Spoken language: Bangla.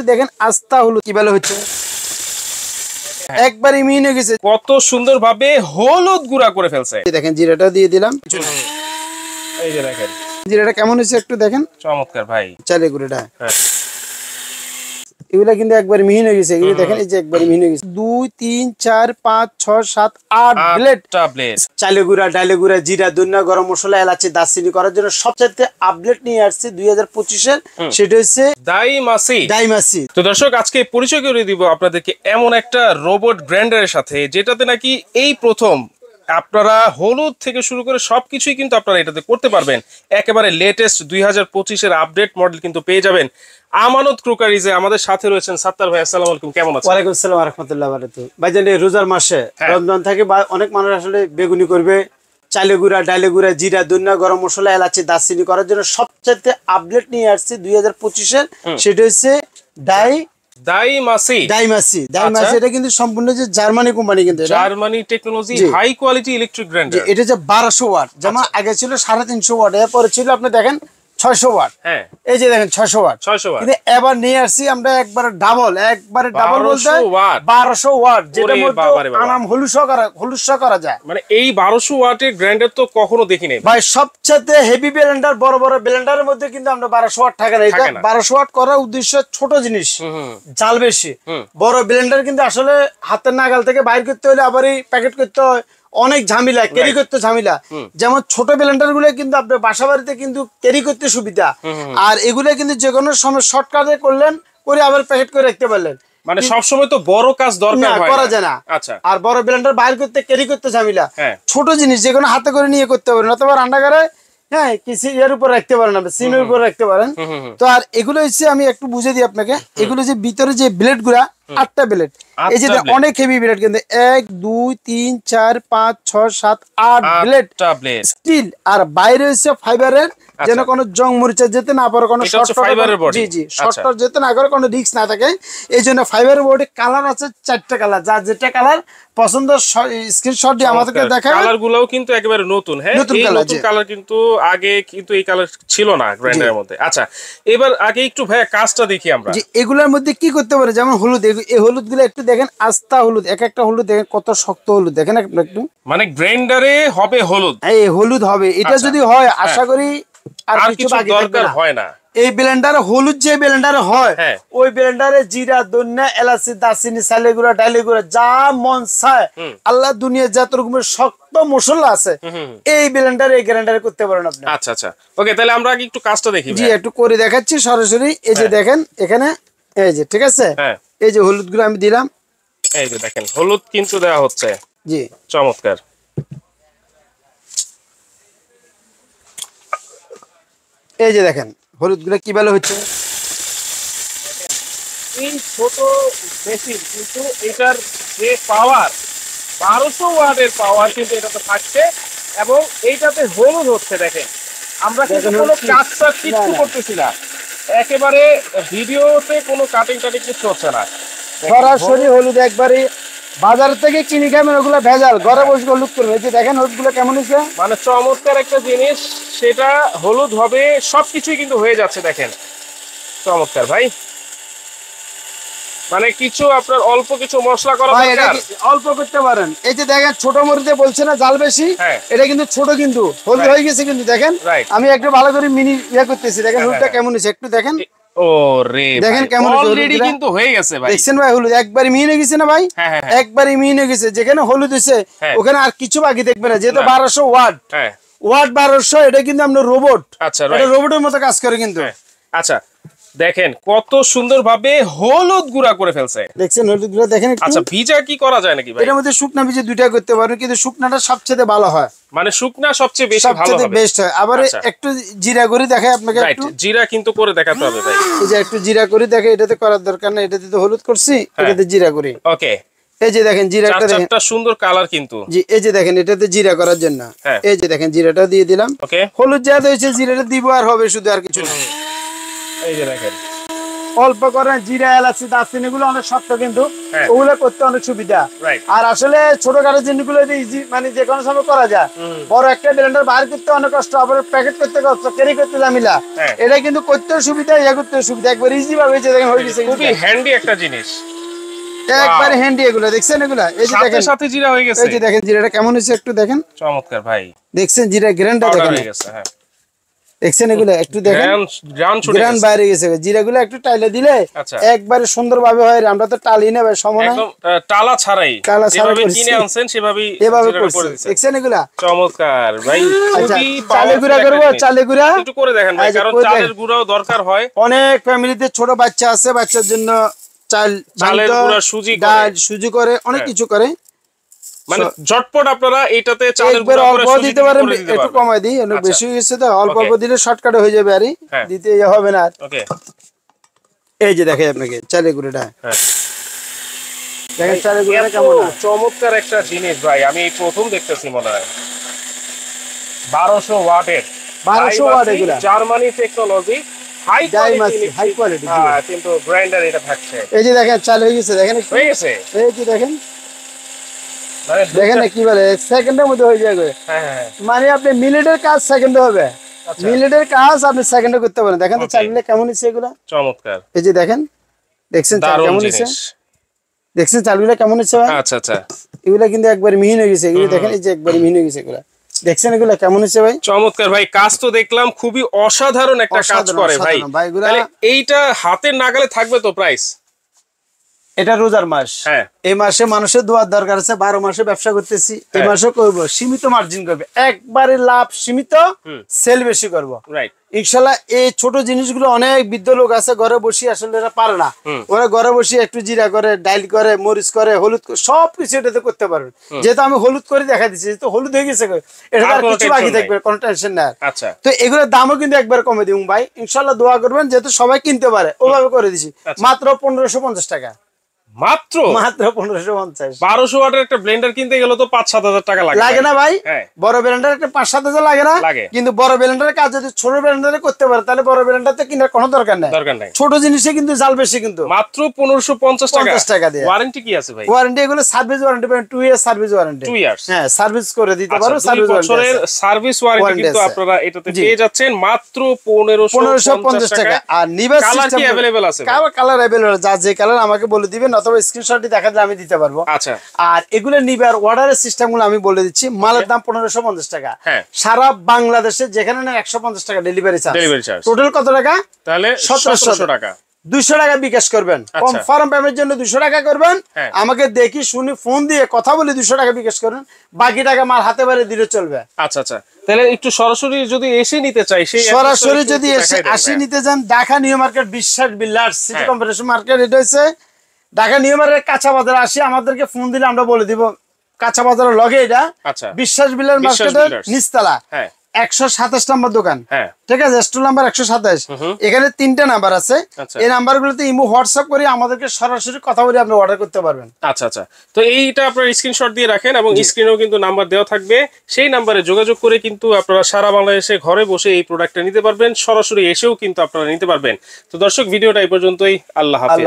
একটু দেখেন আস্থা হলুদ কি ভালো হচ্ছে একবারই মিহিন হয়ে গেছে কত সুন্দর ভাবে হলুদ গুঁড়া করে ফেলছে দেখেন জিরাটা দিয়ে দিলাম এই যে দেখেন জিরাটা কেমন হয়েছে একটু দেখেন চমৎকার ভাই চালে গুঁড়োটা হ্যাঁ এগুলা কিন্তু একবার মিহিন হয়ে গেছে এগুলো দেখেন এই যে একবার মিহিন হয়ে গেছে 2 3 4 5 6 7 8 ব্লেড চালে গুঁড়া ডালে গুঁড়া জিরা ধনিয়া গরম মশলা এলাচি দারচিনি করার জন্য সবচেয়ে আপডেট নিয়ে আসছে 2025 এর সেটা হচ্ছে ডাইমাসি তো দর্শক আজকে পরিচয় করে দিব আপনাদেরকে এমন একটা রোবট ব্র্যান্ডের সাথে যেটাতে নাকি এই প্রথম আপনারা হলুদ থেকে শুরু করে সবকিছুই কিন্তু আপনারা এটাতে করতে পারবেন একেবারে লেটেস্ট 2025 এর আপডেট মডেল কিন্তু পেয়ে যাবেন আমানত ক্রোকারিজে আমাদের সাথে রয়েছেন সাত্তার ভাই আসসালামু আলাইকুম কেমন আছেন ওয়ালাইকুম আসসালাম ওয়া রাহমাতুল্লাহি ওয়া বারাকাতুহু ভাইজান এই রোজার মাসে রমজান থাকে অনেক মানুষ আসলে বেগুনি করবে চালে গুঁড়া ডালে গুঁড়া জিরা ধনিয়া গরম মশলা এলাচি দারচিনি করার জন্য সবচেয়ে আপডেট নিয়ে আসছে 2025 এর সেটা হচ্ছে ডাইমাসি এটা কিন্তু সম্পূর্ণ যে জার্মানি কোম্পানি কিন্তু Germany technology high quality electric grinder এটা যে 1200 ওয়াট যেমন আগে ছিল 350 ওয়াট এরপর ছিল আপনি দেখেন 600 ওয়াট হ্যাঁ এই যে দেখেন 600 ওয়াট কিন্তু এবার নিয়ে আসছি আমরা একবারে ডাবল বলতে 1200 ওয়াট যেটা মধ্যে আনাম হলুস করা যায় মানে এই 1200 ওয়াটের গ্রাইন্ডার তো কখনো দেখি নাই ভাই সবচেয়ে হেভি ব্লেন্ডার বড় ব্লেন্ডারের মধ্যে কিন্তু আমরা 1200 ওয়াট থাকে না এটা 1200 ওয়াট করার উদ্দেশ্য ছোট জিনিস জাল বেশি বড় ব্লেন্ডার কিন্তু আসলে হাতের নাগাল থেকে বাইর করতে হলে আবারই প্যাকেট করতে হয় অনেক ঝামেলা ক্যারি করতে ঝামেলা যেমন ছোট ব্লেন্ডার গুলো কিন্তু আপনার বাসা বাড়িতে কিন্তু ক্যারি করতে সুবিধা আর এগুলো কিন্তু যে কোনো সময় শর্টকাটে করলেন করে আবার প্যাকেট করে রাখতে পারলেন মানে সব সময় তো বড় কাজ দরকার হয় করা যায় না আচ্ছা আর বড় ব্লেন্ডার বাইর করতে ক্যারি করতে ঝামেলা ছোট জিনিস যে কোনো হাতে করে নিয়ে করতে পারেন অথবা রান্নাঘরে হ্যাঁ কিছু এর উপর রাখতে পারেন আপনি সিমের উপর রাখতে পারেন তো আর এগুলো হচ্ছে আমি একটু বুঝে দিই আপনাকে এগুলো যে ভিতরে যে ব্লেড গুলা 8টা ব্লেড এই যে অনেক হেভি ব্লেড কিন্তু 1 2 3 4 5 6 7 8 ব্লেড স্টিল আর বাইরে হচ্ছে ফাইবারের যেন কোনো জং মরিচা যেতে না পারে কোনো শর্ট ফাইবারের বডি জি শর্ট যেতে না করে কোনো রিস্ক না থাকে এই জন্য ফাইবারের বডি কালার আছে 4টা কালার যা যেটা কালার পছন্দ স্ক্রিনশট দিয়ে আমাদেরকে দেখান কালারগুলোও কিন্তু একেবারে নতুন হ্যাঁ এই নতুন কালার কিন্তু আগে কিন্তু এই কালার ছিল না গ্রাইন্ডারের মধ্যে আচ্ছা এবার আগে একটু ভাই কাজটা দেখি আমরা জি এগুলোর মধ্যে কি করতে পারে যেমন হলুদ এই হলুদগুলো একটু দেখেন আস্থা হলুদ এক একটা হলুদ দেখেন কত শক্ত হলুদ দেখেন একটু মানে গ্রাইন্ডারে হবে হলুদ এই হলুদ হবে এটা যদি হয় আশা করি আর কিছু দরকার হয় না এই ব্লেন্ডারে হলুদ যে ব্লেন্ডারে হয় ওই ব্লেন্ডারে জিরা ধনিয়া এলাচি দারচিনি চালে গুঁড়া ডালে গুঁড়া যা মন চায় আল্লাহ দুনিয়া যত রকমের শক্ত মশলা আছে এই ব্লেন্ডারে এই গ্রাইন্ডারে করতে পারেন আপনি আচ্ছা আচ্ছা ওকে তাহলে আমরা আগে একটু কাজটা দেখি জি একটু করে দেখাচ্ছি সরাসরি এই যে দেখেন এখানে এই যে ঠিক আছে এই যে হলুদগুলো আমি দিলাম এই যে দেখেন হলুদ কিন্তু দেওয়া হচ্ছে জি চমৎকার এই যে দেখেন হলুদগুলো কি ভালো হচ্ছে এই ছোট মেশিন কিন্তু এটার যে পাওয়ার 1200 ওয়াটের পাওয়ার কিন্তু এটাতে থাকছে এবং এইটাতে হলুদ হচ্ছে দেখেন আমরা কিন্তু কোনো কাজটা কিছু করতেছি না একেবারে ভিডিওতে কোনো কাটিং কিছু হচ্ছে না সরাসরি হলুদ একবারে বাজার থেকে কিনে খাবেন ওগুলো ভেজাল ঘরে বসে হলুদ করবে এই যে দেখেন হলুদগুলো কেমন হয়েছে মানে চমৎকার একটা জিনিস সেটা হলুদ হবে সবকিছুই কিন্তু হয়ে যাচ্ছে দেখেন চমৎকার ভাই মানে কিছু আপনার অল্প কিছু মশলা করা দরকার অল্প করতে পারেন এই যে দেখেন ছোট মরিচে বলছে না জাল বেশি এটা কিন্তু ছোট কিন্তু হলুদ হয়ে গেছে কিন্তু দেখেন আমি একটু ভালো করে মিনি ইয়া করতেছি দেখেন হলুদটা কেমন হয়েছে একটু দেখেন ওরে দেখেন কেমন অলরেডি কিন্তু হয়ে গেছে ভাই দেখছেন ভাই হলুদ একবারই মিহিন হয়ে গেছে না ভাই একবারই মিহিন হয়ে গেছে যেখানে হলুদ হয়েছে ওখানে আর কিছু বাকি দেখবে না যেহেতু 1200 ওয়াট ওয়াট 1200 এটা কিন্তু আপনার রোবট আচ্ছা এটা রোবটের মতো কাজ করে কিন্তু আচ্ছা দেখেন কত সুন্দর ভাবে হলুদ গুঁড়া করে ফেলছে দেখছেন হলুদ গুঁড়া দেখেন আচ্ছা ভিজা কি করা যায় নাকি ভাই এর মধ্যে শুকনা ভিজা দুইটা করতে পারেন কিন্তু শুকনাটা সবচেয়ে ভালো হয় মানে শুকনা সবচেয়ে বেশি ভালো হবে বেস্ট হয় আবার একটু জিরা করে দেখাই আপনাকে একটু জিরা কিন্তু করে দেখাতে হবে ভাই এই যে একটু জিরা করে দেখে এটাতে করার দরকার না এটাতে তো হলুদ করছি এটাতে জিরা করি ওকে এই যে দেখেন জিরাটা দেখেন চারটা সুন্দর কালার কিন্তু জি এই যে দেখেন এটাতে জিরা করার জন্য এই যে দেখেন জিরাটা দিয়ে দিলাম ওকে হলুদ যা হয়েছে জিরাটা দিব আর হবে শুধু আর কিছু না এই যে দেখেন অল্প করেন জিরা এলাচি দারচিনি এগুলো অনেক শক্ত কিন্তু ওগুলো করতে অনেক সুবিধা। আর আসলে ছোটখাটো জিনিসগুলো ইজি মানে যে কোনো সময় করা যায়। বড় একটা ব্লেন্ডার বাইরে করতে অনেক কষ্ট, আবার প্যাকেট করতে কষ্ট, ক্যারি করতে ঝামেলা। এটা কিন্তু করতে সুবিধা, ইয়া করতে সুবিধা, একবার ইজি ভাবে যে দেখেন হয়ে গেছে। খুবই হ্যান্ডি একটা জিনিস, একবারে হ্যান্ডি। এগুলো দেখছেন, এগুলা এই যে দেখেন সাথে জিরা হয়ে গেছে। এই যে দেখেন জিরাটা কেমন হয়েছে একটু দেখেন। চমৎকার ভাই, দেখছেন জিরা গ্রানটা দেখেন হয়ে গেছে। হ্যাঁ দেখছেন এগুলো একটু দেখেন, গ্রান বাইরে গেছে। জিরাগুলো একটু টাইলে দিলে একবারে সুন্দরভাবে হয়। আমরা তো টালি না ভাই, সময় একদম টালা ছাড়াই যেভাবে কিনে আনছেন সেভাবেই এভাবে করে দিচ্ছেন। দেখছেন এগুলা চমৎকার ভাই। খুবই চালে গুঁড়া করব, চালে গুঁড়া একটু করে দেখেন ভাই, কারণ চালের গুঁড়াও দরকার হয়। অনেক ফ্যামিলিতে ছোট বাচ্চা আছে, বাচ্চার জন্য চালের গুঁড়া, সুজি, ডাল, সুজি করে অনেক কিছু করে। মানে ঝটপট আপনারা এইটাতে চালের গুঁড়া অল্প দিতে পারেন, একটু কমাই দিই, অনেক বেশি হয়ে গেছে তো অল্প অল্প দিলে শর্টকাট হয়ে যাবে, আর দিতে হবে না। ওকে, এই যে দেখেন আপনাকে চালের গুঁড়াটা, দেখেন চালের গুঁড়াটা কেমন চমৎকার একটা জিনিস ভাই। আমি প্রথম দেখতেছি মনে হয় 1200 ওয়াটের, 1200 ওয়াট এগুলা, জার্মানি টেকনোলজি, হাই কোয়ালিটি কিন্তু গ্রাইন্ডার এটা থাকছে। এই যে দেখেন চাল হয়ে গেছে, দেখেন হয়ে গেছে। এই যে দেখেন, দেখেন না কি বলে সেকেন্ডের মধ্যে হয়ে যাবে। মানে আপনি মিনিটের কাজ সেকেন্ডে হবে, মিনিটের কাজ আপনি সেকেন্ডে করতে পারেন। দেখেন তো চালগুলো কেমন হচ্ছে, এগুলা চমৎকার। এই যে দেখেন, দেখছেন চাল কেমন হচ্ছে, দেখছেন চালগুলো কেমন হচ্ছে। আচ্ছা আচ্ছা, এগুলা কিন্তু একবার মিহিন হয়ে গেছে। এগুলো দেখেন, এই যে একবার মিহিন হয়ে গেছে এগুলা, দেখছেন এগুলা কেমন হচ্ছে ভাই। চমৎকার ভাই, কাজ তো দেখলাম খুবই অসাধারণ একটা কাজ করে ভাই। তাহলে এইটা হাতের নাগালে থাকবে তো প্রাইস? এটা রোজার মাস, এই মাসে মানুষের দোয়ার দরকার আছে। 12 মাসে ব্যবসা করতেছি, এই মাসে করবো সীমিত মার্জিন করবে, একবারে লাভ সীমিত, সেল বেশি করবো ইনশাল্লাহ। এই ছোট জিনিসগুলো অনেক বৃদ্ধ লোক আছে ঘরে বসে, আসলে এরা পারে না, ওরা ঘরে বসে একটু জিরা করে, ডাইল করে, মরিচ করে, হলুদ করে, সবকিছু এটাতে করতে পারবেন। যেহেতু আমি হলুদ করে দেখা দিচ্ছি, তো হলুদ হয়ে গেছে, এটা আর কিছু বাকি থাকবে, কোনো টেনশন নাই। তো এগুলোর দামও কিন্তু একবার কমে দিব ভাই ইনশাল্লাহ, দোয়া করবেন, যেহেতু সবাই কিনতে পারে ওভাবে করে দিছি। মাত্র 1550 টাকা, মাত্র 1550। 1200 ওয়াটের একটা ব্লেন্ডার কিনতে গেলে তো 5-7 হাজার টাকা লাগে না ভাই? বড় ব্লেন্ডার একটা 5-7 হাজার লাগে না, কিন্তু বড় ব্লেন্ডারের কাজ যদি ছোট ব্লেন্ডারে করতে পারে, তাহলে বড় ব্লেন্ডারতে কেনার কোনো দরকার নাই। ছোট জিনিসে কিন্তু জাল বেশি, কিন্তু মাত্র 1550 টাকা দিয়ে। ওয়ারেন্টি কি আছে ভাই? ওয়ারেন্টি এগুলো সার্ভিস ওয়ারেন্টি পাবেন, 2 ইয়ার সার্ভিস ওয়ারেন্টি। 2 ইয়ার্স, হ্যাঁ সার্ভিস করে দিতে পারো, সার্ভিস বছরের সার্ভিস ওয়ারেন্টি কিন্তু আপনারা এটাতে পেয়ে যাচ্ছেন মাত্র 1550 টাকা। আর নিবার কালার কি अवेलेबल আছে? কালার अवेलेबल, যা যে কালার আমাকে বলে দিবেন, অথবা স্ক্রিনশট দেখালে আমি দিতে পারবো। আচ্ছা, আর এগুলো নিবার অর্ডারের সিস্টেমগুলো আমি বলে দিচ্ছি। মালের দাম 1550 টাকা, সারা বাংলাদেশে যেখানে না 150 টাকা ডেলিভারি চার্জ। টোটাল কত টাকা? তাহলে 1700 টাকা। 200 টাকা বিকাশ করবেন, কনফার্ম পেমেন্টের জন্য 200 টাকা করবেন। আমাকে দেখি শুনি ফোন দিয়ে কথা বলে 200 টাকা বিকাশ করবেন, বাকি টাকা মাল হাতে বাড়ি দিলে চলবে। আচ্ছা আচ্ছা, তাহলে একটু সরাসরি যদি এসে নিতে চাই, সেই সরাসরি যদি এসে নিতে যান, ঢাকা নিউ মার্কেট, বিশ্বাস বিল্ডার্স সিটি কর্পোরেশন মার্কেট, এটা হচ্ছে ঢাকা নিউ মার্কেট কাঁচা বাজার। আসি আমাদেরকে ফোন দিলে আমরা বলে দিব কাঁচা বাজারের লগে এটা বিশ্বাস বিল্ডার মার্কেটের নিচতলা 127 নম্বর দোকান, ঠিক আছে, স্টল নাম্বার 127। এখানে 3টা নাম্বার আছে, এই নাম্বারগুলোতে ইমো হোয়াটসঅ্যাপ করে আমাদেরকে সরাসরি কথা বলে আপনি অর্ডার করতে পারবেন। আচ্ছা আচ্ছা, তো এইটা আপনার স্ক্রিনশট দিয়ে রাখেন, এবং স্ক্রিনেও কিন্তু নাম্বার দেওয়া থাকবে, সেই নাম্বারে যোগাযোগ করে কিন্তু আপনারা সারা বাংলাদেশে ঘরে বসে এই প্রোডাক্টটা নিতে পারবেন, সরাসরি এসেও কিন্তু আপনারা নিতে পারবেন। তো দর্শক, ভিডিওটা এই পর্যন্তই। আল্লাহ হাফেজ।